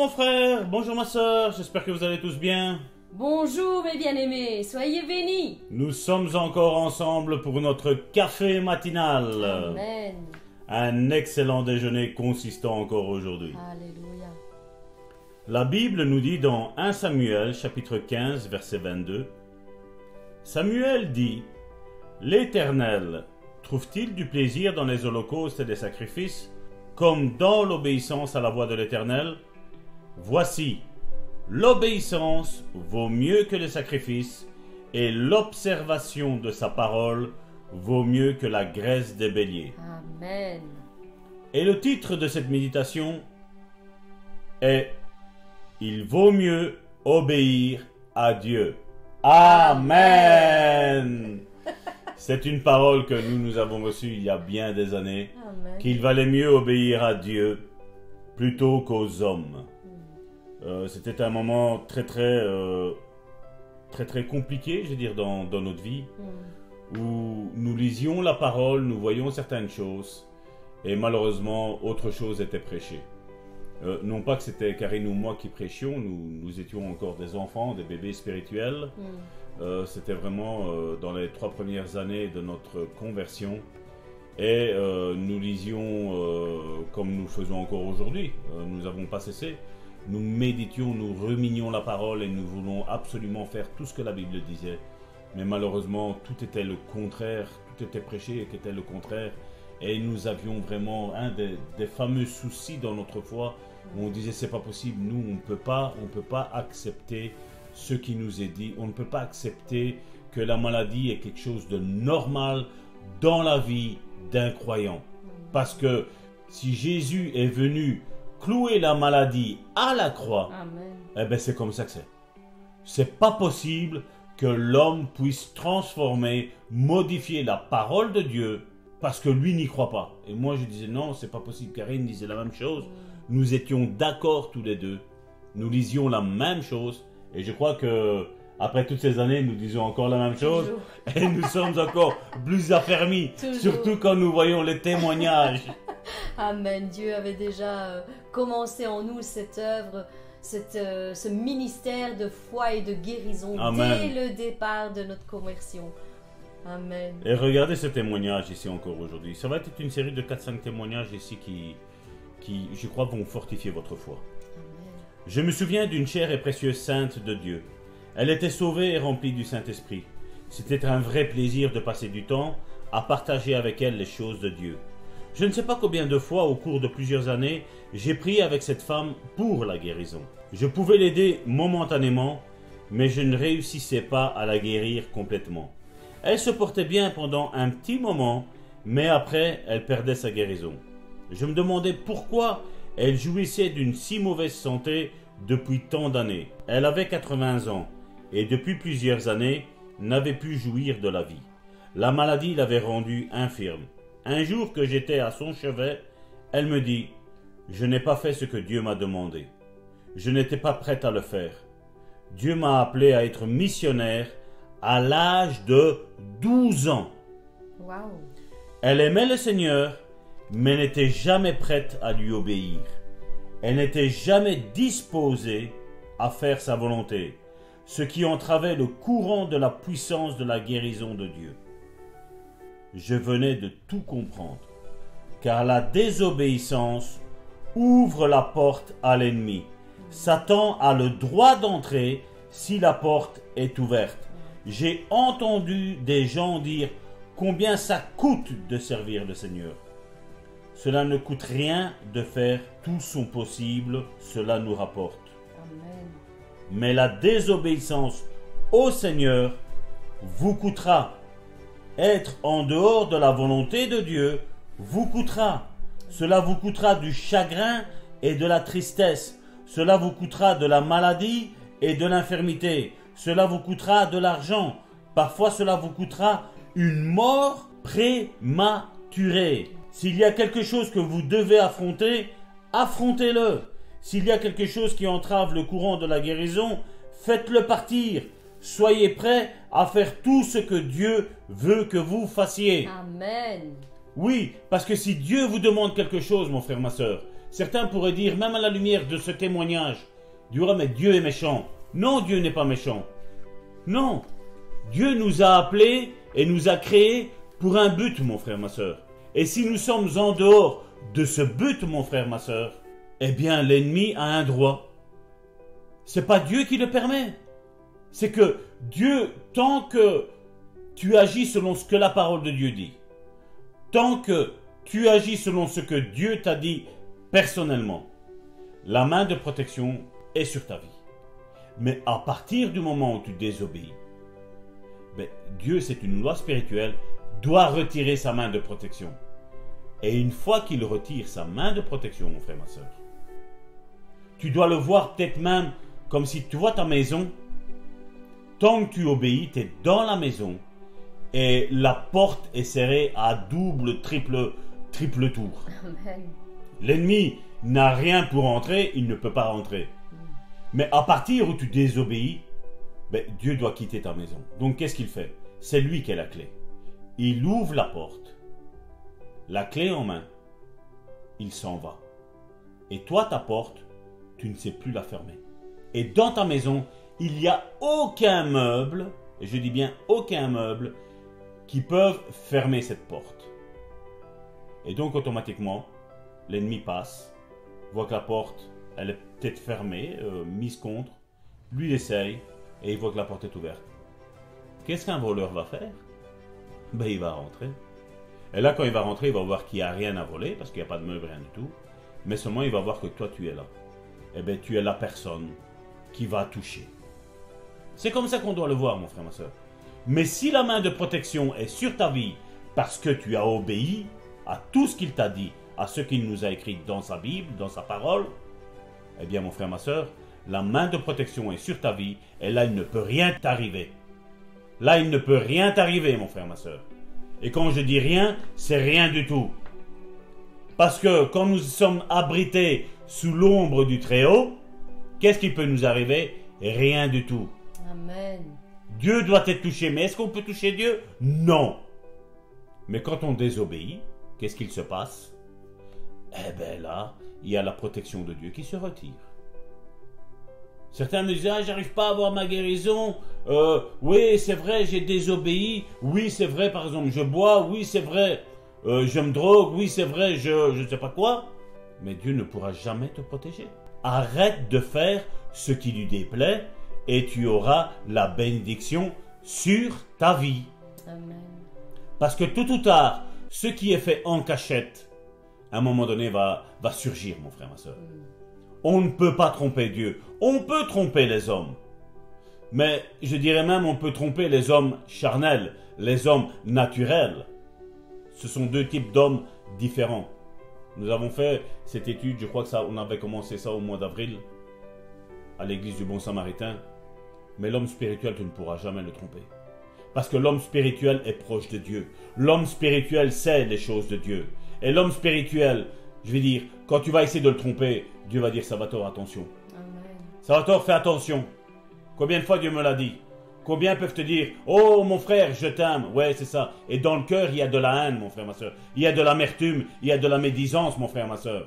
mon frère, bonjour ma soeur, j'espère que vous allez tous bien. Bonjour mes bien-aimés, soyez bénis. Nous sommes encore ensemble pour notre café matinal. Amen. Un excellent déjeuner consistant encore aujourd'hui. Alléluia. La Bible nous dit dans 1 Samuel chapitre 15 verset 22, Samuel dit, « L'Éternel trouve-t-il du plaisir dans les holocaustes et les sacrifices, comme dans l'obéissance à la voix de l'Éternel? Voici, l'obéissance vaut mieux que le sacrifice, et l'observation de sa parole vaut mieux que la graisse des béliers. » Amen. Et le titre de cette méditation est « Il vaut mieux obéir à Dieu. » Amen. C'est une parole que nous avons reçue il y a bien des années, Amen. qu'il valait mieux obéir à Dieu plutôt qu'aux hommes. C'était un moment très compliqué, je veux dire, dans notre vie, où nous lisions la parole, nous voyions certaines choses, et malheureusement, autre chose était prêchée. Non pas que c'était Karine ou moi qui prêchions, nous étions encore des enfants, des bébés spirituels. C'était vraiment dans les 3 premières années de notre conversion, et nous lisions comme nous le faisons encore aujourd'hui. Nous n'avons pas cessé. Nous méditions, nous ruminions la parole et nous voulons absolument faire tout ce que la Bible disait. Mais malheureusement, tout était le contraire, tout était prêché qui était le contraire. Et nous avions vraiment un des fameux soucis dans notre foi où on disait c'est pas possible, nous on peut pas accepter ce qui nous est dit, on ne peut pas accepter que la maladie est quelque chose de normal dans la vie d'un croyant. Parce que si Jésus est venu clouer la maladie à la croix, Amen. eh ben c'est comme ça que c'est. C'est pas possible que l'homme puisse transformer, modifier la parole de Dieu parce que lui n'y croit pas. Et moi je disais non, c'est pas possible. Karine disait la même chose. Nous étions d'accord tous les deux. Nous lisions la même chose. Et je crois que après toutes ces années, nous disons encore la même chose. Toujours. Et nous sommes encore plus affermis. Toujours. Surtout quand nous voyons les témoignages. Amen. Dieu avait déjà commencé en nous cette œuvre, ce ministère de foi et de guérison. Amen. Dès le départ de notre conversion. Amen. Et regardez ce témoignage ici encore aujourd'hui. Ça va être une série de 4-5 témoignages ici qui, je crois, vont fortifier votre foi. Amen. Je me souviens d'une chère et précieuse sainte de Dieu. Elle était sauvée et remplie du Saint-Esprit. C'était un vrai plaisir de passer du temps à partager avec elle les choses de Dieu. Je ne sais pas combien de fois au cours de plusieurs années, j'ai prié avec cette femme pour la guérison. Je pouvais l'aider momentanément, mais je ne réussissais pas à la guérir complètement. Elle se portait bien pendant un petit moment, mais après, elle perdait sa guérison. Je me demandais pourquoi elle jouissait d'une si mauvaise santé depuis tant d'années. Elle avait 80 ans et depuis plusieurs années n'avait pu jouir de la vie. La maladie l'avait rendue infirme. Un jour que j'étais à son chevet, elle me dit « Je n'ai pas fait ce que Dieu m'a demandé. Je n'étais pas prête à le faire. Dieu m'a appelé à être missionnaire à l'âge de 12 ans. » Wow. Elle aimait le Seigneur, mais n'était jamais prête à lui obéir. Elle n'était jamais disposée à faire sa volonté, ce qui entravait le courant de la puissance de la guérison de Dieu. Je venais de tout comprendre, car la désobéissance ouvre la porte à l'ennemi. Satan a le droit d'entrer si la porte est ouverte. J'ai entendu des gens dire combien ça coûte de servir le Seigneur. Cela ne coûte rien de faire tout son possible, cela nous rapporte. Amen. Mais la désobéissance au Seigneur vous coûtera. Être en dehors de la volonté de Dieu vous coûtera. Cela vous coûtera du chagrin et de la tristesse. Cela vous coûtera de la maladie et de l'infirmité. Cela vous coûtera de l'argent. Parfois cela vous coûtera une mort prématurée. S'il y a quelque chose que vous devez affronter, affrontez-le. S'il y a quelque chose qui entrave le courant de la guérison, faites-le partir. Soyez prêts à faire tout ce que Dieu veut que vous fassiez. Amen. Oui, parce que si Dieu vous demande quelque chose, mon frère, ma soeur, Certains pourraient dire, même à la lumière de ce témoignage, mais Dieu est méchant. Non, Dieu n'est pas méchant. Non, Dieu nous a appelés et nous a créés pour un but, mon frère, ma soeur. Et si nous sommes en dehors de ce but, mon frère, ma soeur, eh bien, l'ennemi a un droit. C'est pas Dieu qui le permet. C'est que Dieu, tant que tu agis selon ce que la parole de Dieu dit, tant que tu agis selon ce que Dieu t'a dit personnellement, la main de protection est sur ta vie. Mais à partir du moment où tu désobéis, Dieu, c'est une loi spirituelle, doit retirer sa main de protection. Et une fois qu'il retire sa main de protection, mon frère, ma soeur, tu dois le voir peut-être même comme si tu vois ta maison. Tant que tu obéis, tu es dans la maison et la porte est serrée à double, triple tour. Amen. L'ennemi n'a rien pour entrer, il ne peut pas rentrer. Mais à partir où tu désobéis, Dieu doit quitter ta maison. Donc qu'est-ce qu'il fait? C'est lui qui a la clé. Il ouvre la porte, la clé en main, il s'en va. Et toi, ta porte, tu ne sais plus la fermer. Et dans ta maison, il n'y a aucun meuble, et je dis bien aucun meuble, qui peuvent fermer cette porte. Et donc automatiquement, l'ennemi passe, voit que la porte, elle est peut-être fermée, mise contre, lui essaye, et il voit que la porte est ouverte. Qu'est-ce qu'un voleur va faire? Il va rentrer. Et là, quand il va rentrer, il va voir qu'il n'y a rien à voler, parce qu'il n'y a pas de meuble, rien du tout. Mais seulement, il va voir que toi, tu es là. Tu es la personne qui va toucher. C'est comme ça qu'on doit le voir, mon frère, ma soeur. Mais si la main de protection est sur ta vie, parce que tu as obéi à tout ce qu'il t'a dit, à ce qu'il nous a écrit dans sa Bible, dans sa parole, eh bien, mon frère, ma soeur, la main de protection est sur ta vie, et là, il ne peut rien t'arriver. Là, il ne peut rien t'arriver, mon frère, ma soeur. Et quand je dis rien, c'est rien du tout. Parce que quand nous sommes abrités sous l'ombre du Très-Haut, qu'est-ce qui peut nous arriver? Rien du tout. Amen. Dieu doit être touché. Mais est-ce qu'on peut toucher Dieu? Non. Mais quand on désobéit, qu'est-ce qu'il se passe? Là, il y a la protection de Dieu qui se retire. Certains me disent, j'arrive pas à avoir ma guérison. Oui, c'est vrai, j'ai désobéi. Oui, c'est vrai, par exemple, je bois. Oui, c'est vrai, je me drogue. Oui, c'est vrai, je ne sais pas quoi. Mais Dieu ne pourra jamais te protéger. Arrête de faire ce qui lui déplaît et tu auras la bénédiction sur ta vie. Amen. Parce que tôt ou tard, ce qui est fait en cachette, à un moment donné, va surgir, mon frère, ma soeur. On ne peut pas tromper Dieu. On peut tromper les hommes. Mais je dirais même, on peut tromper les hommes charnels, les hommes naturels. Ce sont deux types d'hommes différents. Nous avons fait cette étude, je crois que on avait commencé ça au mois d'avril, à l'église du Bon Samaritain. Mais l'homme spirituel, tu ne pourras jamais le tromper. Parce que l'homme spirituel est proche de Dieu. L'homme spirituel sait les choses de Dieu. Et l'homme spirituel, je vais dire, quand tu vas essayer de le tromper, Dieu va dire, Salvatore, attention. Amen. Salvatore, fais attention. Combien de fois Dieu me l'a dit? Combien peuvent te dire, oh mon frère, je t'aime. Ouais, c'est ça. Et dans le cœur, il y a de la haine, mon frère, ma soeur. Il y a de l'amertume, il y a de la médisance, mon frère, ma soeur.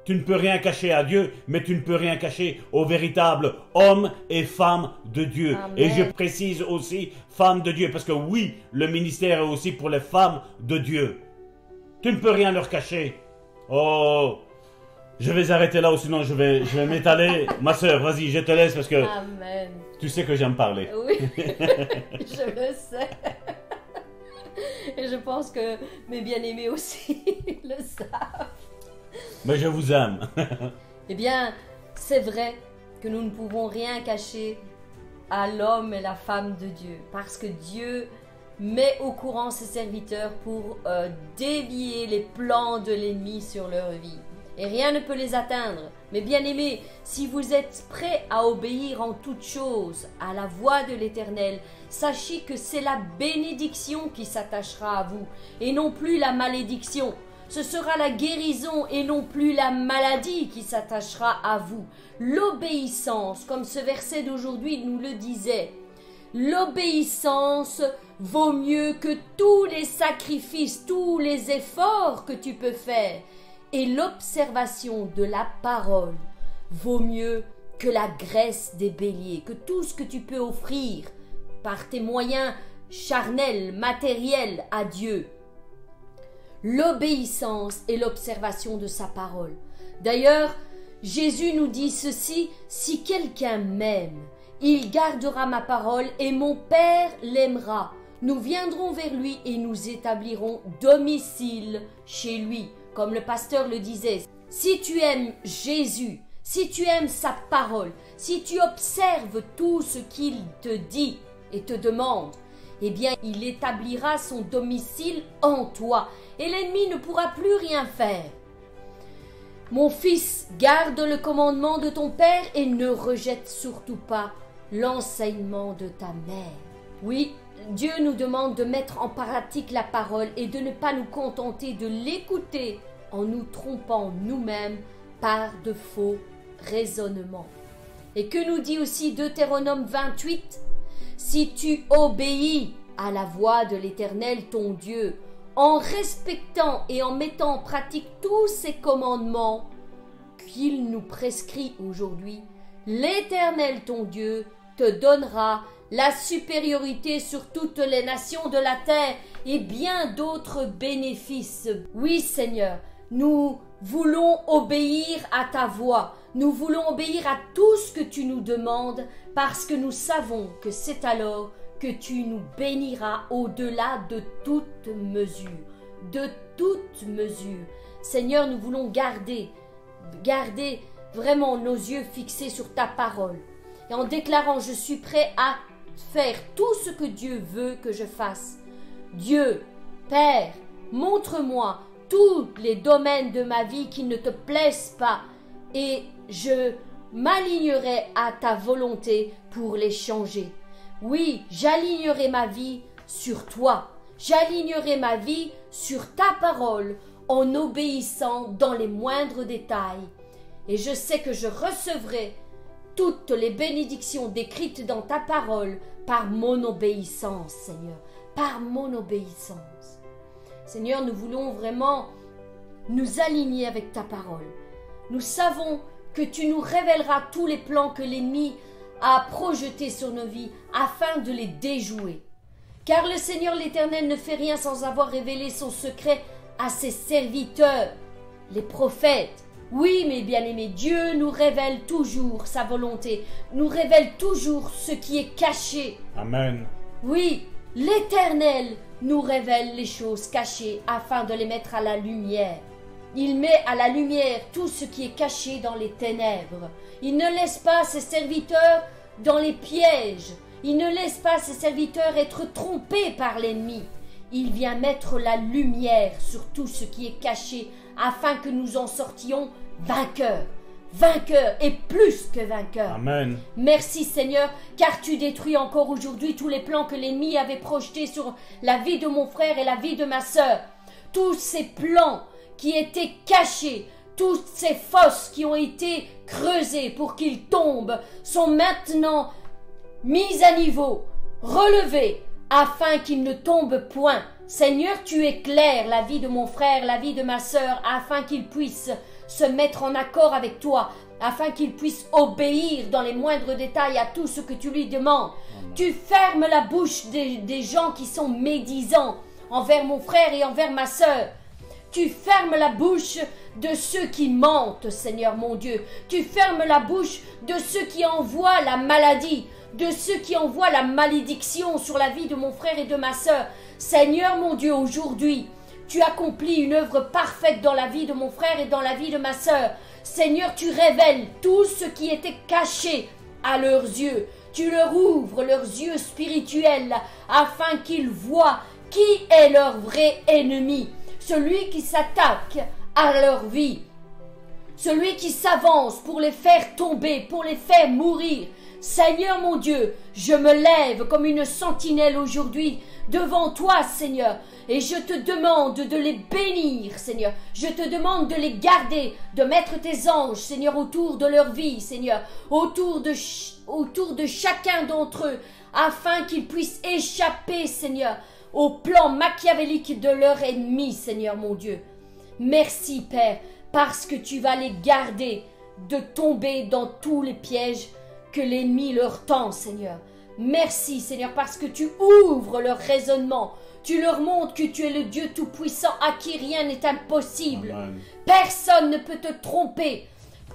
Tu ne peux rien cacher à Dieu, mais tu ne peux rien cacher aux véritables hommes et femmes de Dieu. Amen. Et je précise aussi femmes de Dieu, parce que oui, le ministère est aussi pour les femmes de Dieu. Tu ne peux rien leur cacher. Oh, je vais arrêter là, ou sinon je vais m'étaler. Ma soeur, vas-y, je te laisse, parce que Amen. tu sais que j'aime parler. Oui, je le sais. Et je pense que mes bien-aimés aussi le savent. Mais je vous aime. Eh bien, c'est vrai que nous ne pouvons rien cacher à l'homme et la femme de Dieu, parce que Dieu met au courant ses serviteurs pour dévier les plans de l'ennemi sur leur vie. Et rien ne peut les atteindre. Mais bien aimés, si vous êtes prêts à obéir en toutes choses à la voix de l'Éternel, sachez que c'est la bénédiction qui s'attachera à vous, et non plus la malédiction. Ce sera la guérison et non plus la maladie qui s'attachera à vous. L'obéissance, comme ce verset d'aujourd'hui nous le disait, l'obéissance vaut mieux que tous les sacrifices, tous les efforts que tu peux faire. et l'observation de la parole vaut mieux que la graisse des béliers, que tout ce que tu peux offrir par tes moyens charnels, matériels à Dieu. L'obéissance et l'observation de sa parole. D'ailleurs, Jésus nous dit ceci, « Si quelqu'un m'aime, il gardera ma parole et mon Père l'aimera. Nous viendrons vers lui et nous établirons domicile chez lui. » Comme le pasteur le disait, si tu aimes Jésus, si tu aimes sa parole, si tu observes tout ce qu'il te dit et te demande, eh bien, il établira son domicile en toi et l'ennemi ne pourra plus rien faire. Mon fils, garde le commandement de ton père et ne rejette surtout pas l'enseignement de ta mère. Oui, Dieu nous demande de mettre en pratique la parole et de ne pas nous contenter de l'écouter en nous trompant nous-mêmes par de faux raisonnements. Et que nous dit aussi Deutéronome 28 ? Si tu obéis à la voix de l'Éternel ton Dieu, en respectant et en mettant en pratique tous ces commandements qu'il nous prescrit aujourd'hui, l'Éternel ton Dieu te donnera la supériorité sur toutes les nations de la terre et bien d'autres bénéfices. Oui, Seigneur, nous voulons obéir à ta voix. Nous voulons obéir à tout ce que tu nous demandes parce que nous savons que c'est alors que tu nous béniras au-delà de toute mesure. De toute mesure. Seigneur, nous voulons garder vraiment nos yeux fixés sur ta parole. Et en déclarant, je suis prêt à faire tout ce que Dieu veut que je fasse. Dieu, Père, montre-moi tous les domaines de ma vie qui ne te plaisent pas et je m'alignerai à ta volonté pour les changer. Oui, j'alignerai ma vie sur toi. J'alignerai ma vie sur ta parole en obéissant dans les moindres détails. Et je sais que je recevrai toutes les bénédictions décrites dans ta parole par mon obéissance, Seigneur, par mon obéissance. Seigneur, nous voulons vraiment nous aligner avec ta parole. Nous savons que tu nous révéleras tous les plans que l'ennemi a projetés sur nos vies afin de les déjouer. Car le Seigneur l'Éternel ne fait rien sans avoir révélé son secret à ses serviteurs, les prophètes. Oui, mes bien-aimés, Dieu nous révèle toujours sa volonté, nous révèle toujours ce qui est caché. Amen. Oui, l'Éternel nous révèle les choses cachées afin de les mettre à la lumière. Il met à la lumière tout ce qui est caché dans les ténèbres. Il ne laisse pas ses serviteurs dans les pièges. Il ne laisse pas ses serviteurs être trompés par l'ennemi. Il vient mettre la lumière sur tout ce qui est caché afin que nous en sortions vainqueurs. Vainqueurs et plus que vainqueurs. Amen. Merci Seigneur, car tu détruis encore aujourd'hui tous les plans que l'ennemi avait projetés sur la vie de mon frère et la vie de ma sœur. Tous ces plans qui étaient cachés, toutes ces fosses qui ont été creusées pour qu'ils tombent, sont maintenant mises à niveau, relevées, afin qu'ils ne tombent point. Seigneur, tu éclaires la vie de mon frère, la vie de ma sœur, afin qu'ils puissent se mettre en accord avec toi, afin qu'ils puissent obéir dans les moindres détails à tout ce que tu lui demandes. Amen. Tu fermes la bouche des gens qui sont médisants envers mon frère et envers ma sœur. Tu fermes la bouche de ceux qui mentent, Seigneur mon Dieu. Tu fermes la bouche de ceux qui envoient la maladie, de ceux qui envoient la malédiction sur la vie de mon frère et de ma sœur. Seigneur mon Dieu, aujourd'hui, tu accomplis une œuvre parfaite dans la vie de mon frère et dans la vie de ma sœur. Seigneur, tu révèles tout ce qui était caché à leurs yeux. Tu leur ouvres leurs yeux spirituels afin qu'ils voient qui est leur vrai ennemi. Celui qui s'attaque à leur vie, celui qui s'avance pour les faire tomber, pour les faire mourir. Seigneur mon Dieu, je me lève comme une sentinelle aujourd'hui devant toi, Seigneur, et je te demande de les bénir, Seigneur. Je te demande de les garder, de mettre tes anges, Seigneur, autour de leur vie, Seigneur, autour de chacun d'entre eux, afin qu'ils puissent échapper, Seigneur, au plan machiavélique de leur ennemi, Seigneur mon Dieu. Merci, Père, parce que tu vas les garder de tomber dans tous les pièges que l'ennemi leur tend, Seigneur. Merci, Seigneur, parce que tu ouvres leur raisonnement. Tu leur montres que tu es le Dieu Tout-Puissant à qui rien n'est impossible. Amen. Personne ne peut te tromper,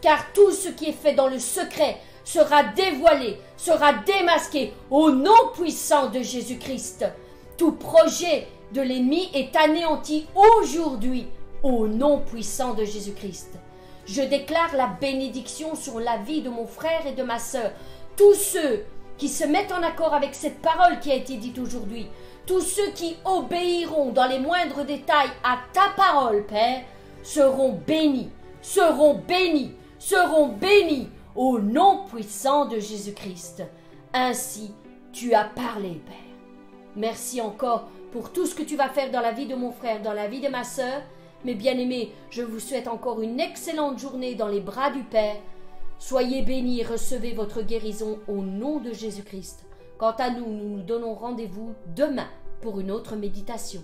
car tout ce qui est fait dans le secret sera dévoilé, sera démasqué au nom puissant de Jésus-Christ. Tout projet de l'ennemi est anéanti aujourd'hui au nom puissant de Jésus-Christ. Je déclare la bénédiction sur la vie de mon frère et de ma sœur. Tous ceux qui se mettent en accord avec cette parole qui a été dite aujourd'hui, tous ceux qui obéiront dans les moindres détails à ta parole, Père, seront bénis, seront bénis, seront bénis au nom puissant de Jésus-Christ. Ainsi, tu as parlé, Père. Merci encore pour tout ce que tu vas faire dans la vie de mon frère, dans la vie de ma sœur. Mes bien-aimés, je vous souhaite encore une excellente journée dans les bras du Père. Soyez bénis et recevez votre guérison au nom de Jésus-Christ. Quant à nous, nous nous donnons rendez-vous demain pour une autre méditation.